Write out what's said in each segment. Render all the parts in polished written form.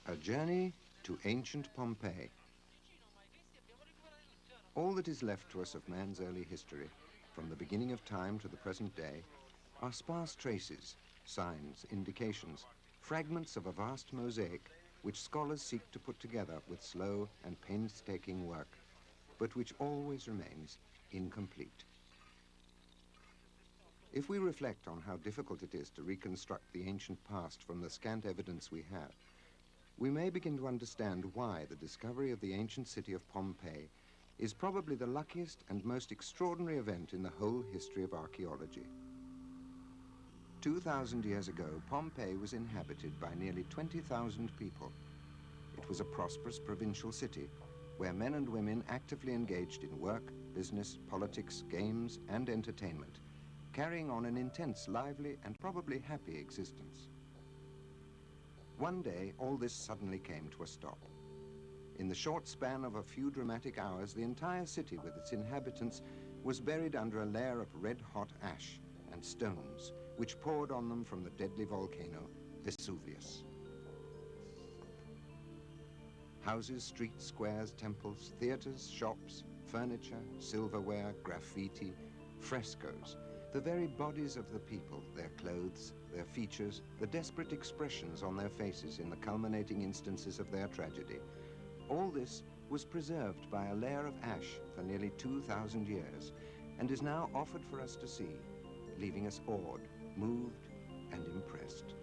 A journey to ancient Pompeii. All that is left to us of man's early history, from the beginning of time to the present day, are sparse traces, signs, indications, fragments of a vast mosaic which scholars seek to put together with slow and painstaking work, but which always remains incomplete. If we reflect on how difficult it is to reconstruct the ancient past from the scant evidence we have, we may begin to understand why the discovery of the ancient city of Pompeii is probably the luckiest and most extraordinary event in the whole history of archaeology. 2,000 years ago, Pompeii was inhabited by nearly 20,000 people. It was a prosperous provincial city where men and women actively engaged in work, business, politics, games, and entertainment, carrying on an intense, lively, and probably happy existence. One day, all this suddenly came to a stop. In the short span of a few dramatic hours, the entire city with its inhabitants was buried under a layer of red-hot ash and stones, which poured on them from the deadly volcano, Vesuvius. Houses, streets, squares, temples, theaters, shops, furniture, silverware, graffiti, frescoes, the very bodies of the people, their clothes, their features, the desperate expressions on their faces in the culminating instances of their tragedy. All this was preserved by a layer of ash for nearly 2,000 years and is now offered for us to see, leaving us awed, moved, and impressed.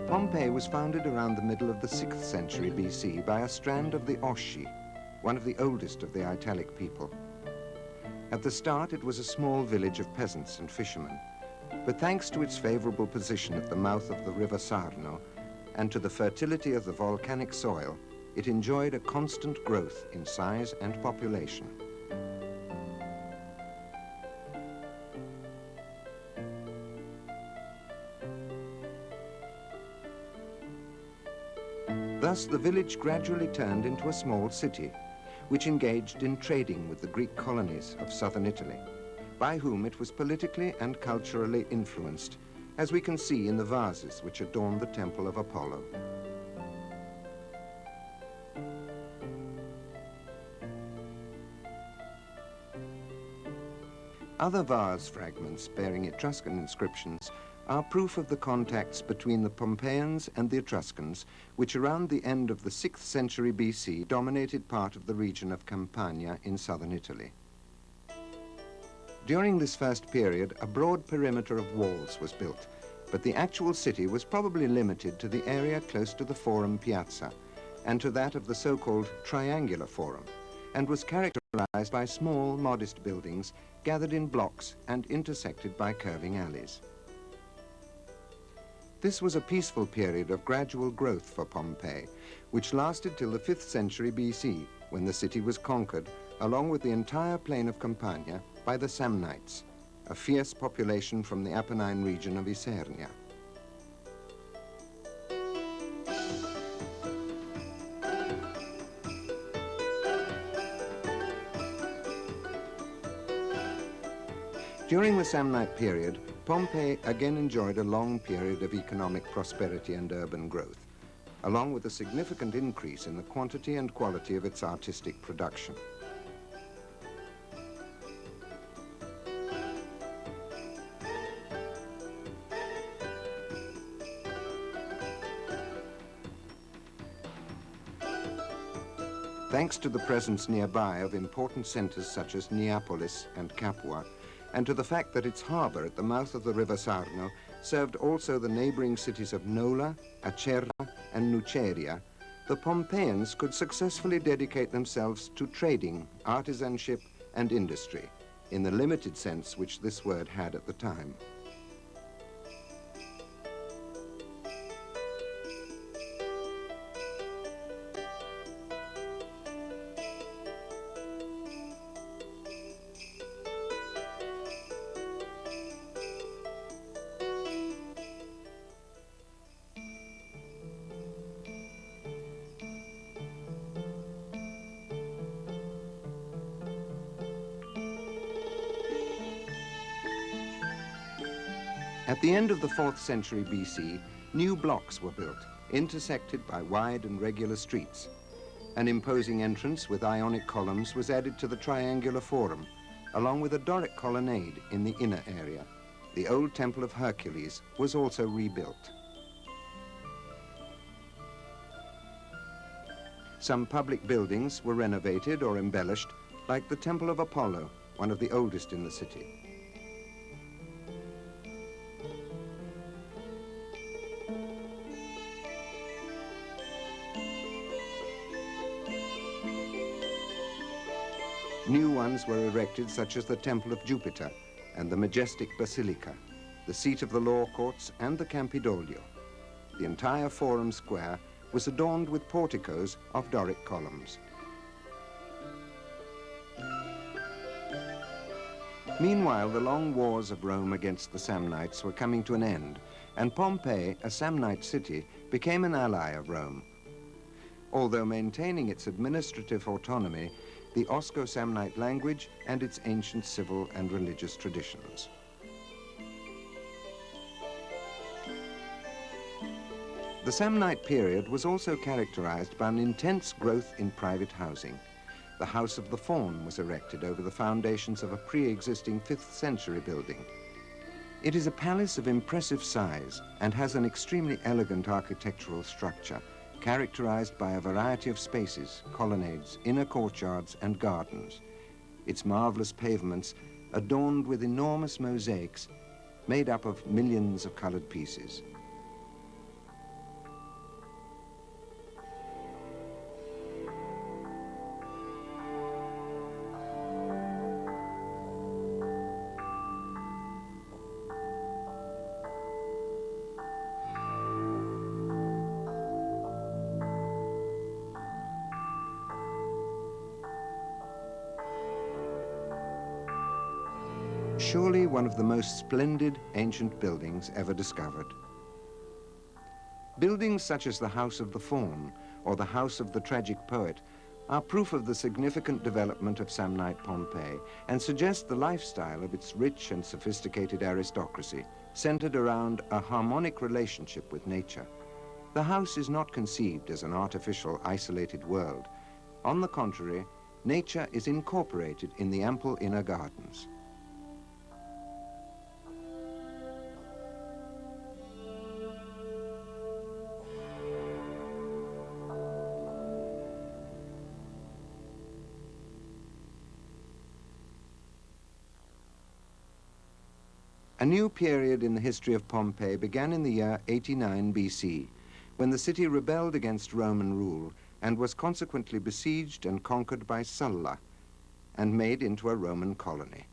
Pompeii was founded around the middle of the 6th century BC by a strand of the Osci, one of the oldest of the Italic people. At the start, it was a small village of peasants and fishermen, but thanks to its favorable position at the mouth of the river Sarno and to the fertility of the volcanic soil, it enjoyed a constant growth in size and population. Thus, the village gradually turned into a small city, which engaged in trading with the Greek colonies of southern Italy, by whom it was politically and culturally influenced, as we can see in the vases which adorn the temple of Apollo. Other vase fragments bearing Etruscan inscriptions are proof of the contacts between the Pompeians and the Etruscans, which around the end of the 6th century BC dominated part of the region of Campania in southern Italy. During this first period, a broad perimeter of walls was built, but the actual city was probably limited to the area close to the Forum Piazza and to that of the so-called Triangular Forum, and was characterized by small, modest buildings gathered in blocks and intersected by curving alleys. This was a peaceful period of gradual growth for Pompeii, which lasted till the 5th century BC, when the city was conquered, along with the entire plain of Campania, by the Samnites, a fierce population from the Apennine region of Isernia. During the Samnite period, Pompeii again enjoyed a long period of economic prosperity and urban growth, along with a significant increase in the quantity and quality of its artistic production. Thanks to the presence nearby of important centers such as Neapolis and Capua, and to the fact that its harbor at the mouth of the river Sarno served also the neighboring cities of Nola, Acerra, and Nuceria, the Pompeians could successfully dedicate themselves to trading, artisanship, and industry, in the limited sense which this word had at the time. At the end of the 4th century BC, new blocks were built, intersected by wide and regular streets. An imposing entrance with Ionic columns was added to the triangular forum, along with a Doric colonnade in the inner area. The old Temple of Hercules was also rebuilt. Some public buildings were renovated or embellished, like the Temple of Apollo, one of the oldest in the city. New ones were erected, such as the Temple of Jupiter and the majestic Basilica, the seat of the law courts and the Campidoglio. The entire Forum Square was adorned with porticos of Doric columns. Meanwhile, the long wars of Rome against the Samnites were coming to an end, and Pompeii, a Samnite city, became an ally of Rome. Although maintaining its administrative autonomy, the Osco-Samnite language, and its ancient civil and religious traditions. The Samnite period was also characterized by an intense growth in private housing. The House of the Faun was erected over the foundations of a pre-existing 5th century building. It is a palace of impressive size and has an extremely elegant architectural structure, characterized by a variety of spaces, colonnades, inner courtyards, and gardens. Its marvelous pavements adorned with enormous mosaics made up of millions of colored pieces. Surely one of the most splendid ancient buildings ever discovered. Buildings such as the House of the Faun or the House of the Tragic Poet are proof of the significant development of Samnite Pompeii and suggest the lifestyle of its rich and sophisticated aristocracy, centered around a harmonic relationship with nature. The house is not conceived as an artificial, isolated world. On the contrary, nature is incorporated in the ample inner gardens. A new period in the history of Pompeii began in the year 89 BC, when the city rebelled against Roman rule and was consequently besieged and conquered by Sulla and made into a Roman colony.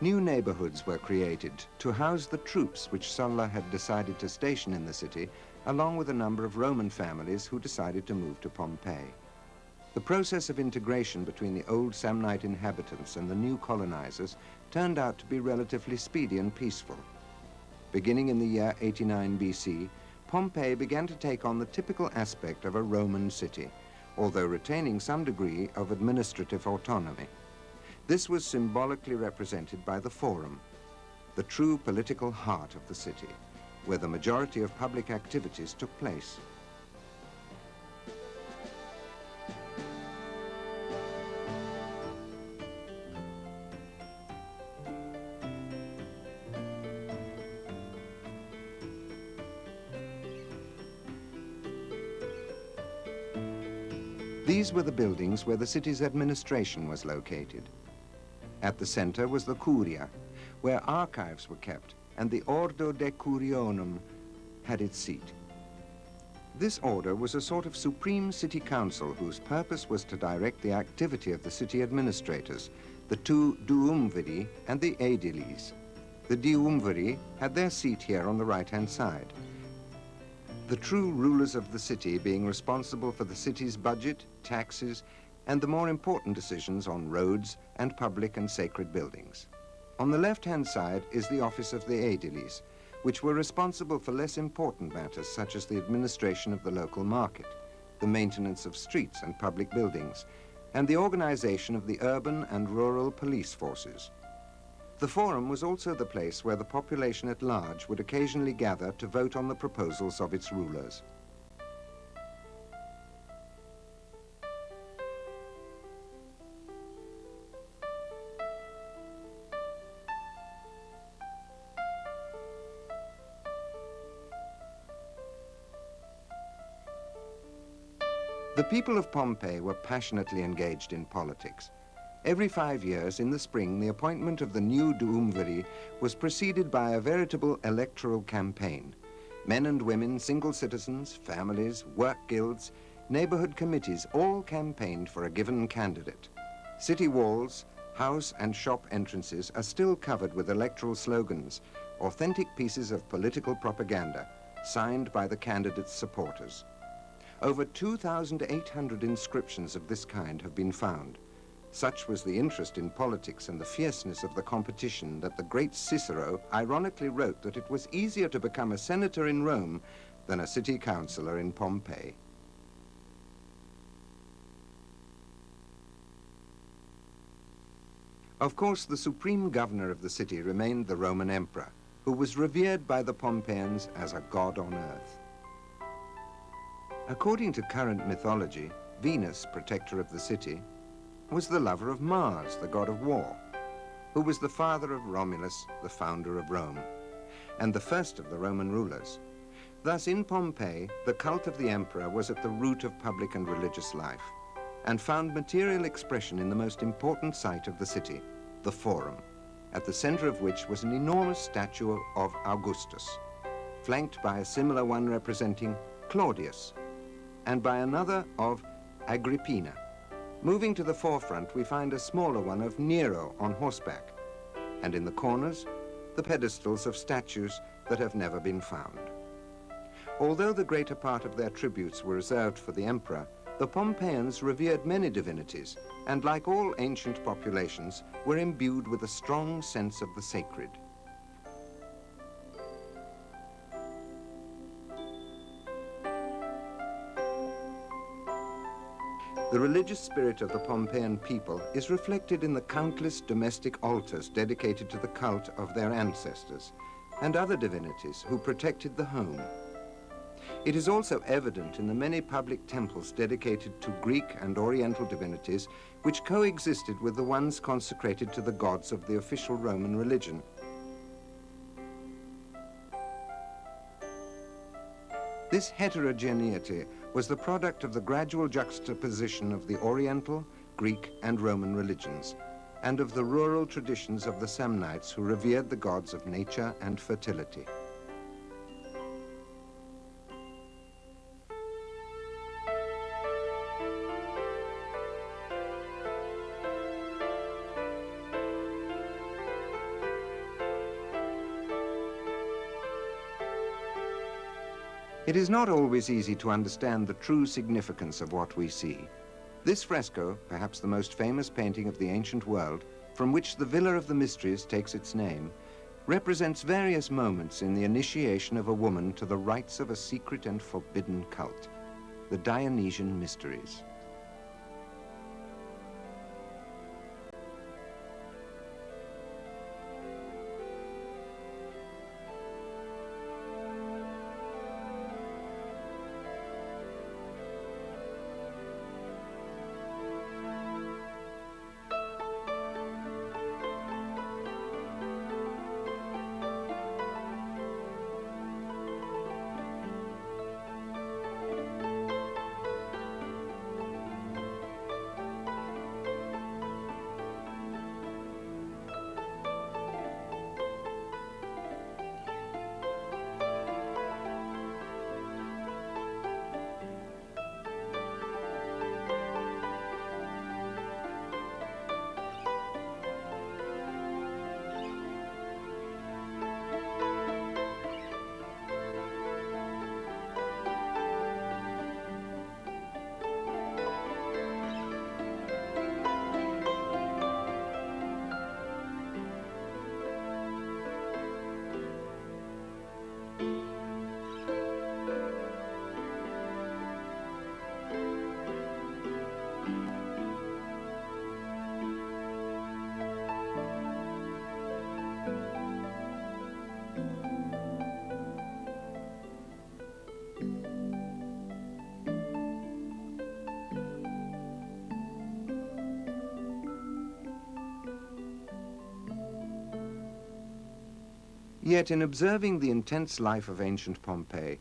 New neighborhoods were created to house the troops which Sulla had decided to station in the city, along with a number of Roman families who decided to move to Pompeii. The process of integration between the old Samnite inhabitants and the new colonizers turned out to be relatively speedy and peaceful. Beginning in the year 89 BC, Pompeii began to take on the typical aspect of a Roman city, although retaining some degree of administrative autonomy. This was symbolically represented by the Forum, the true political heart of the city, where the majority of public activities took place. These were the buildings where the city's administration was located. At the center was the Curia, where archives were kept, and the Ordo Decurionum had its seat. This order was a sort of supreme city council whose purpose was to direct the activity of the city administrators, the two duumviri and the aediles. The duumviri had their seat here on the right-hand side, the true rulers of the city being responsible for the city's budget, taxes, and the more important decisions on roads and public and sacred buildings. On the left-hand side is the office of the aediles, which were responsible for less important matters such as the administration of the local market, the maintenance of streets and public buildings, and the organization of the urban and rural police forces. The Forum was also the place where the population at large would occasionally gather to vote on the proposals of its rulers. The people of Pompeii were passionately engaged in politics. Every 5 years, in the spring, the appointment of the new duumviri was preceded by a veritable electoral campaign. Men and women, single citizens, families, work guilds, neighborhood committees all campaigned for a given candidate. City walls, house and shop entrances are still covered with electoral slogans, authentic pieces of political propaganda, signed by the candidate's supporters. Over 2,800 inscriptions of this kind have been found. Such was the interest in politics and the fierceness of the competition that the great Cicero ironically wrote that it was easier to become a senator in Rome than a city councillor in Pompeii. Of course, the supreme governor of the city remained the Roman emperor, who was revered by the Pompeians as a god on earth. According to current mythology, Venus, protector of the city, was the lover of Mars, the god of war, who was the father of Romulus, the founder of Rome, and the first of the Roman rulers. Thus, in Pompeii, the cult of the emperor was at the root of public and religious life, and found material expression in the most important site of the city, the Forum, at the center of which was an enormous statue of Augustus, flanked by a similar one representing Claudius, and by another of Agrippina. Moving to the forefront, we find a smaller one of Nero on horseback, and in the corners, the pedestals of statues that have never been found. Although the greater part of their tributes were reserved for the emperor, the Pompeians revered many divinities, and like all ancient populations, were imbued with a strong sense of the sacred. The religious spirit of the Pompeian people is reflected in the countless domestic altars dedicated to the cult of their ancestors and other divinities who protected the home. It is also evident in the many public temples dedicated to Greek and Oriental divinities which coexisted with the ones consecrated to the gods of the official Roman religion. This heterogeneity was the product of the gradual juxtaposition of the Oriental, Greek, and Roman religions, and of the rural traditions of the Samnites who revered the gods of nature and fertility. It is not always easy to understand the true significance of what we see. This fresco, perhaps the most famous painting of the ancient world, from which the Villa of the Mysteries takes its name, represents various moments in the initiation of a woman to the rites of a secret and forbidden cult, the Dionysian mysteries. Yet in observing the intense life of ancient Pompeii,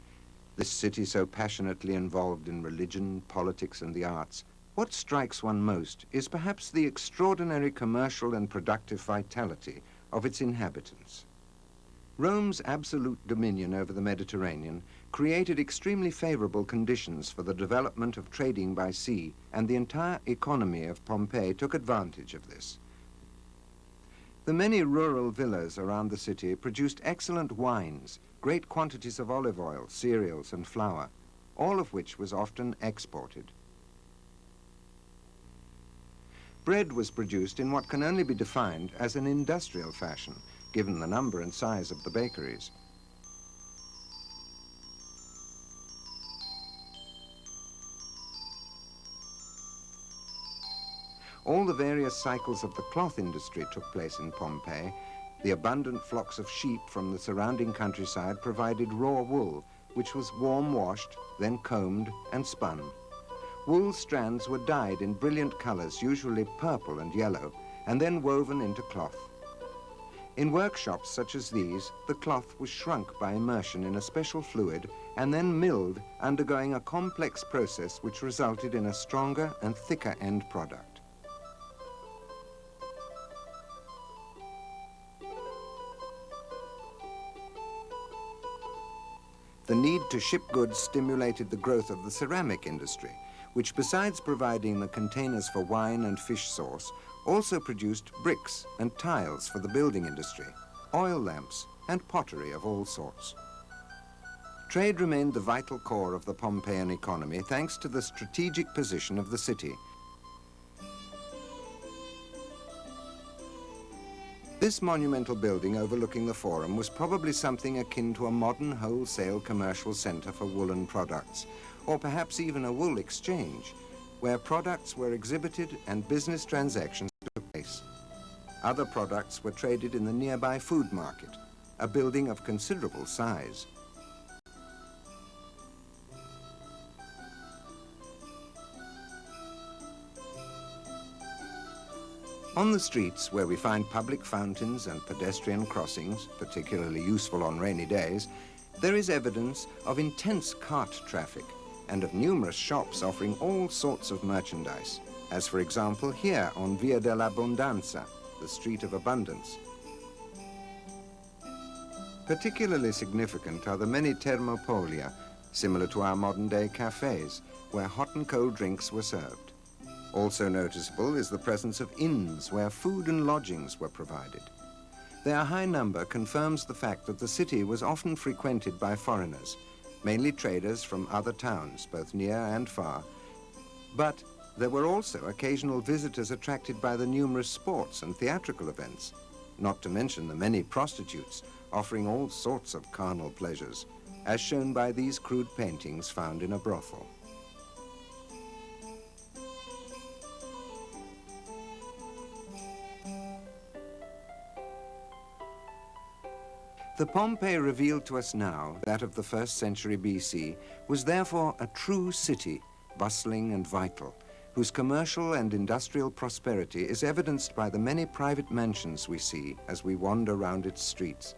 this city so passionately involved in religion, politics, and the arts, what strikes one most is perhaps the extraordinary commercial and productive vitality of its inhabitants. Rome's absolute dominion over the Mediterranean created extremely favorable conditions for the development of trading by sea, and the entire economy of Pompeii took advantage of this. The many rural villas around the city produced excellent wines, great quantities of olive oil, cereals, and flour, all of which was often exported. Bread was produced in what can only be defined as an industrial fashion, given the number and size of the bakeries. All the various cycles of the cloth industry took place in Pompeii. The abundant flocks of sheep from the surrounding countryside provided raw wool, which was warm washed, then combed and spun. Wool strands were dyed in brilliant colors, usually purple and yellow, and then woven into cloth. In workshops such as these, the cloth was shrunk by immersion in a special fluid and then milled, undergoing a complex process which resulted in a stronger and thicker end product. The need to ship goods stimulated the growth of the ceramic industry, which besides providing the containers for wine and fish sauce, also produced bricks and tiles for the building industry, oil lamps, and pottery of all sorts. Trade remained the vital core of the Pompeian economy thanks to the strategic position of the city. This monumental building overlooking the Forum was probably something akin to a modern wholesale commercial center for woolen products, or perhaps even a wool exchange, where products were exhibited and business transactions took place. Other products were traded in the nearby food market, a building of considerable size. On the streets, where we find public fountains and pedestrian crossings, particularly useful on rainy days, there is evidence of intense cart traffic and of numerous shops offering all sorts of merchandise, as for example here on Via dell'Abbondanza, the Street of Abundance. Particularly significant are the many thermopolia, similar to our modern-day cafes, where hot and cold drinks were served. Also noticeable is the presence of inns where food and lodgings were provided. Their high number confirms the fact that the city was often frequented by foreigners, mainly traders from other towns, both near and far. But there were also occasional visitors attracted by the numerous sports and theatrical events, not to mention the many prostitutes offering all sorts of carnal pleasures, as shown by these crude paintings found in a brothel. The Pompeii revealed to us now, that of the 1st century BC, was therefore a true city, bustling and vital, whose commercial and industrial prosperity is evidenced by the many private mansions we see as we wander round its streets,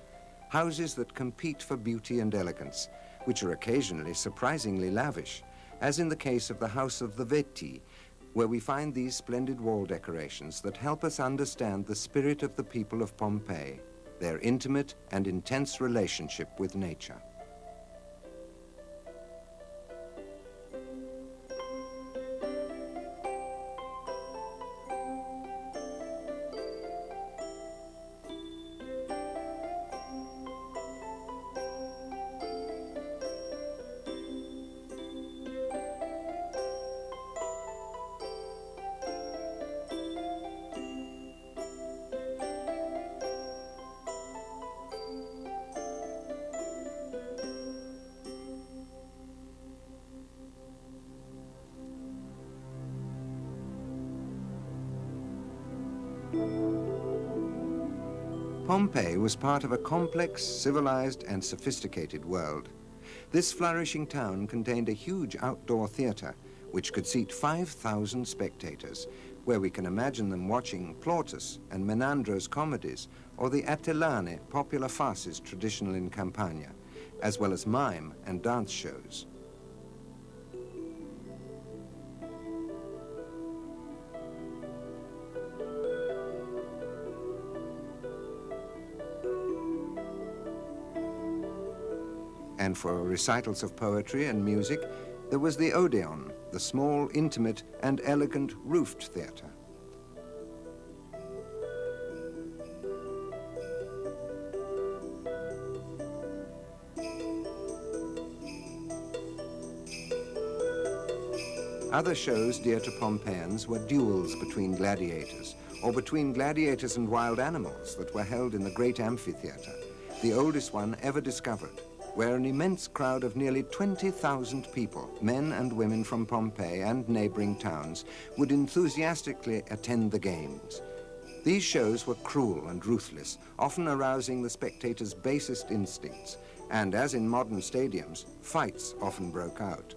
houses that compete for beauty and elegance, which are occasionally surprisingly lavish, as in the case of the House of the Veti, where we find these splendid wall decorations that help us understand the spirit of the people of Pompeii, their intimate and intense relationship with nature. Pompeii was part of a complex, civilized, and sophisticated world. This flourishing town contained a huge outdoor theater, which could seat 5,000 spectators, where we can imagine them watching Plautus and Menandro's comedies, or the Atellane, popular farces traditional in Campania, as well as mime and dance shows. And for recitals of poetry and music, there was the Odeon, the small, intimate, and elegant roofed theatre. Other shows dear to Pompeians were duels between gladiators, or between gladiators and wild animals that were held in the great amphitheatre, the oldest one ever discovered, where an immense crowd of nearly 20,000 people, men and women from Pompeii and neighboring towns, would enthusiastically attend the games. These shows were cruel and ruthless, often arousing the spectators' basest instincts, and as in modern stadiums, fights often broke out.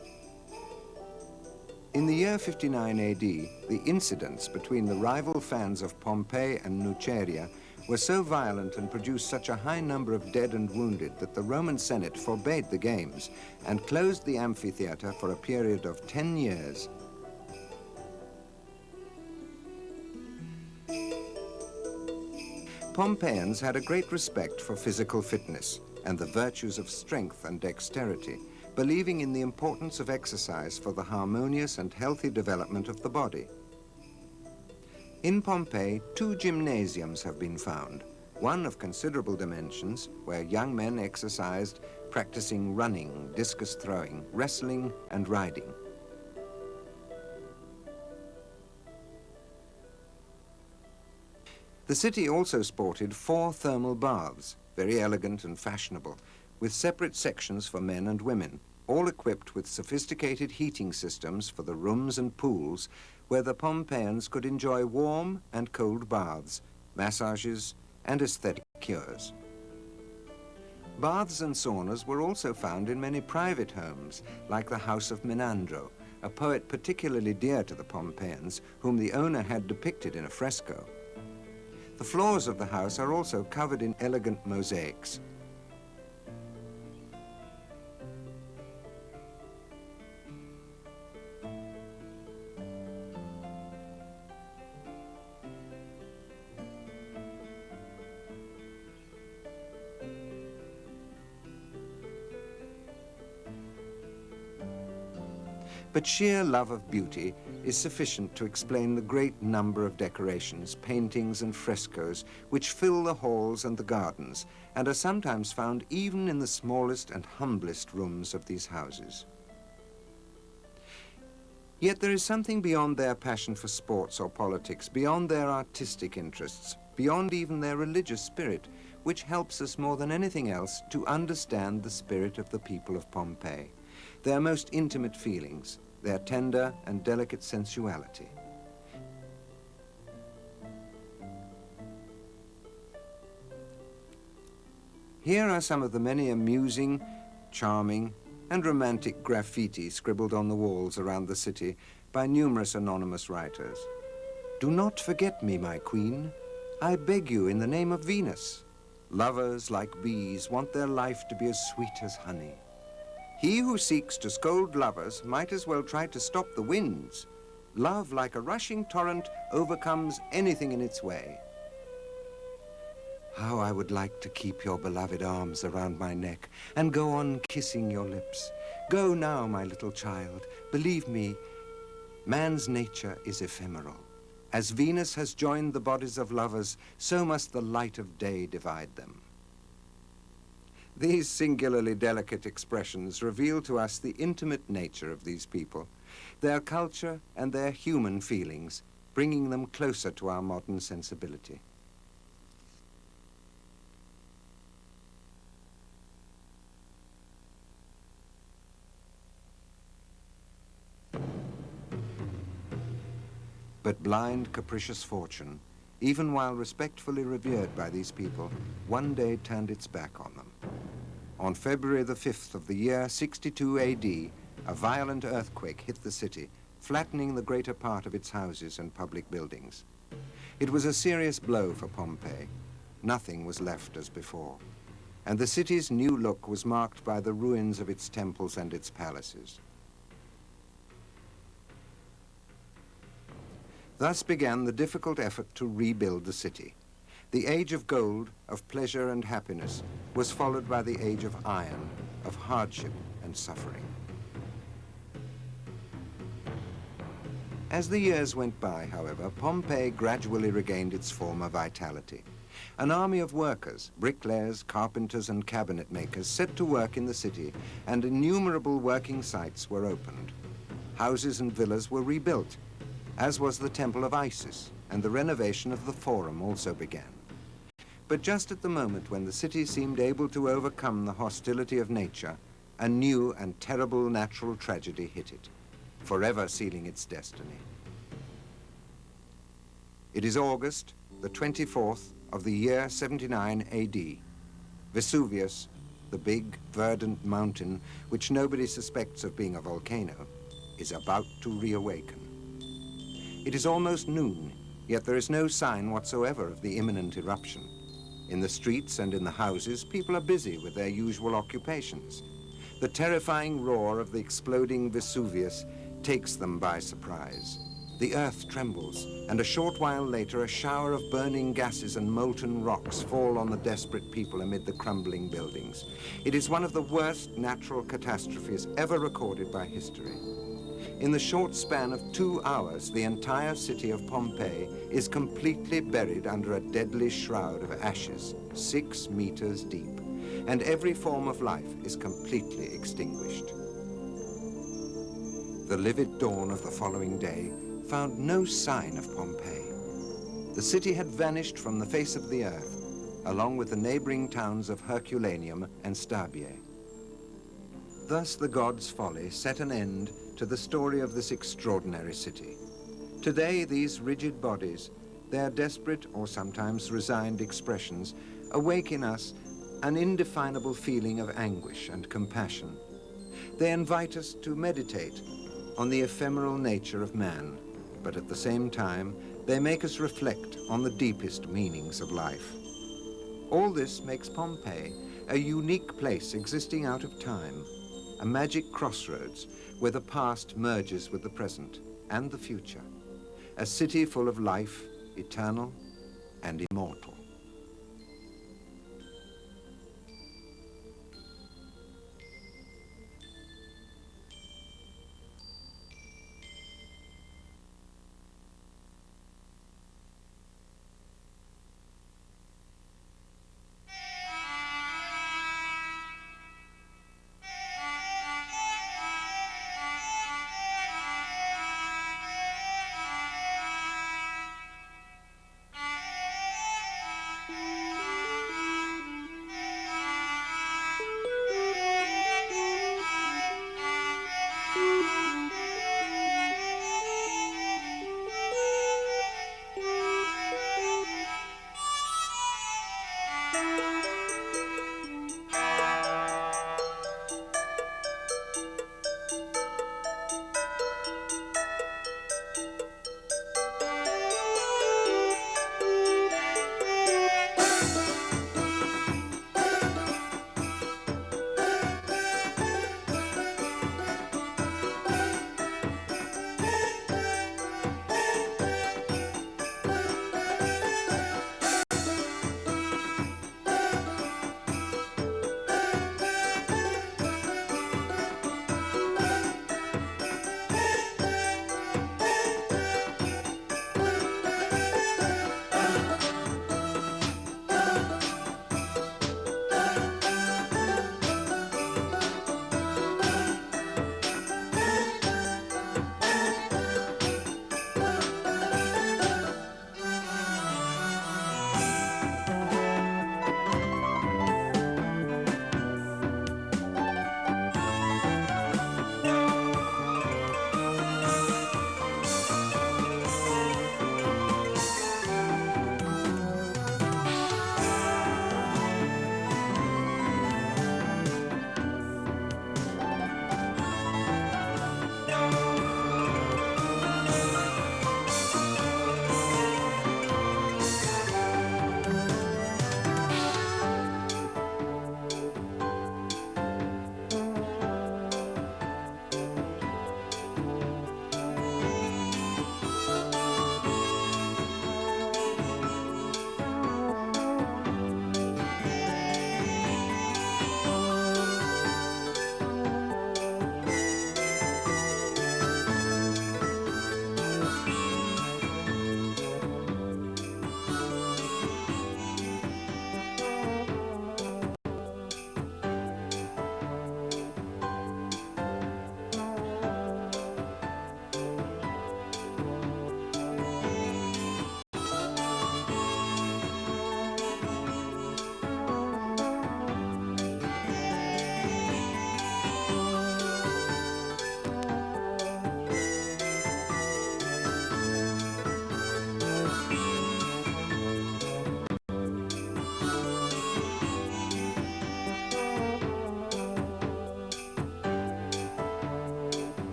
In the year 59 AD, the incidents between the rival fans of Pompeii and Nuceria were so violent and produced such a high number of dead and wounded that the Roman Senate forbade the games and closed the amphitheatre for a period of 10 years. Pompeians had a great respect for physical fitness and the virtues of strength and dexterity, believing in the importance of exercise for the harmonious and healthy development of the body. In Pompeii, 2 gymnasiums have been found, one of considerable dimensions, where young men exercised, practicing running, discus throwing, wrestling, and riding. The city also sported 4 thermal baths, very elegant and fashionable, with separate sections for men and women, all equipped with sophisticated heating systems for the rooms and pools where the Pompeians could enjoy warm and cold baths, massages, and aesthetic cures. Baths and saunas were also found in many private homes, like the house of Menandro, a poet particularly dear to the Pompeians, whom the owner had depicted in a fresco. The floors of the house are also covered in elegant mosaics. But sheer love of beauty is sufficient to explain the great number of decorations, paintings, and frescoes which fill the halls and the gardens, and are sometimes found even in the smallest and humblest rooms of these houses. Yet there is something beyond their passion for sports or politics, beyond their artistic interests, beyond even their religious spirit, which helps us more than anything else to understand the spirit of the people of Pompeii, their most intimate feelings, their tender and delicate sensuality. Here are some of the many amusing, charming, and romantic graffiti scribbled on the walls around the city by numerous anonymous writers. "Do not forget me, my queen. I beg you in the name of Venus. Lovers, like bees, want their life to be as sweet as honey. He who seeks to scold lovers might as well try to stop the winds. Love, like a rushing torrent, overcomes anything in its way. How I would like to keep your beloved arms around my neck and go on kissing your lips. Go now, my little child. Believe me, man's nature is ephemeral. As Venus has joined the bodies of lovers, so must the light of day divide them." These singularly delicate expressions reveal to us the intimate nature of these people, their culture and their human feelings, bringing them closer to our modern sensibility. But blind, capricious fortune, even while respectfully revered by these people, one day turned its back on them. On February the 5th of the year 62 AD, a violent earthquake hit the city, flattening the greater part of its houses and public buildings. It was a serious blow for Pompeii. Nothing was left as before, and the city's new look was marked by the ruins of its temples and its palaces. Thus began the difficult effort to rebuild the city. The age of gold, of pleasure and happiness, was followed by the age of iron, of hardship and suffering. As the years went by, however, Pompeii gradually regained its former vitality. An army of workers, bricklayers, carpenters and cabinet makers set to work in the city, and innumerable working sites were opened. Houses and villas were rebuilt, as was the temple of Isis, and the renovation of the Forum also began. But just at the moment when the city seemed able to overcome the hostility of nature, a new and terrible natural tragedy hit it, forever sealing its destiny. It is August, the 24th of the year 79 AD. Vesuvius, the big, verdant mountain which nobody suspects of being a volcano, is about to reawaken. It is almost noon, yet there is no sign whatsoever of the imminent eruption. In the streets and in the houses, people are busy with their usual occupations. The terrifying roar of the exploding Vesuvius takes them by surprise. The earth trembles, and a short while later, a shower of burning gases and molten rocks fall on the desperate people amid the crumbling buildings. It is one of the worst natural catastrophes ever recorded by history. In the short span of 2 hours, the entire city of Pompeii is completely buried under a deadly shroud of ashes, 6 meters deep, and every form of life is completely extinguished. The livid dawn of the following day found no sign of Pompeii. The city had vanished from the face of the earth, along with the neighboring towns of Herculaneum and Stabiae. Thus the gods' folly set an end to the story of this extraordinary city. Today, these rigid bodies, their desperate or sometimes resigned expressions, awake in us an indefinable feeling of anguish and compassion. They invite us to meditate on the ephemeral nature of man, but at the same time, they make us reflect on the deepest meanings of life. All this makes Pompeii a unique place existing out of time, a magic crossroads where the past merges with the present and the future, a city full of life, eternal and immortal.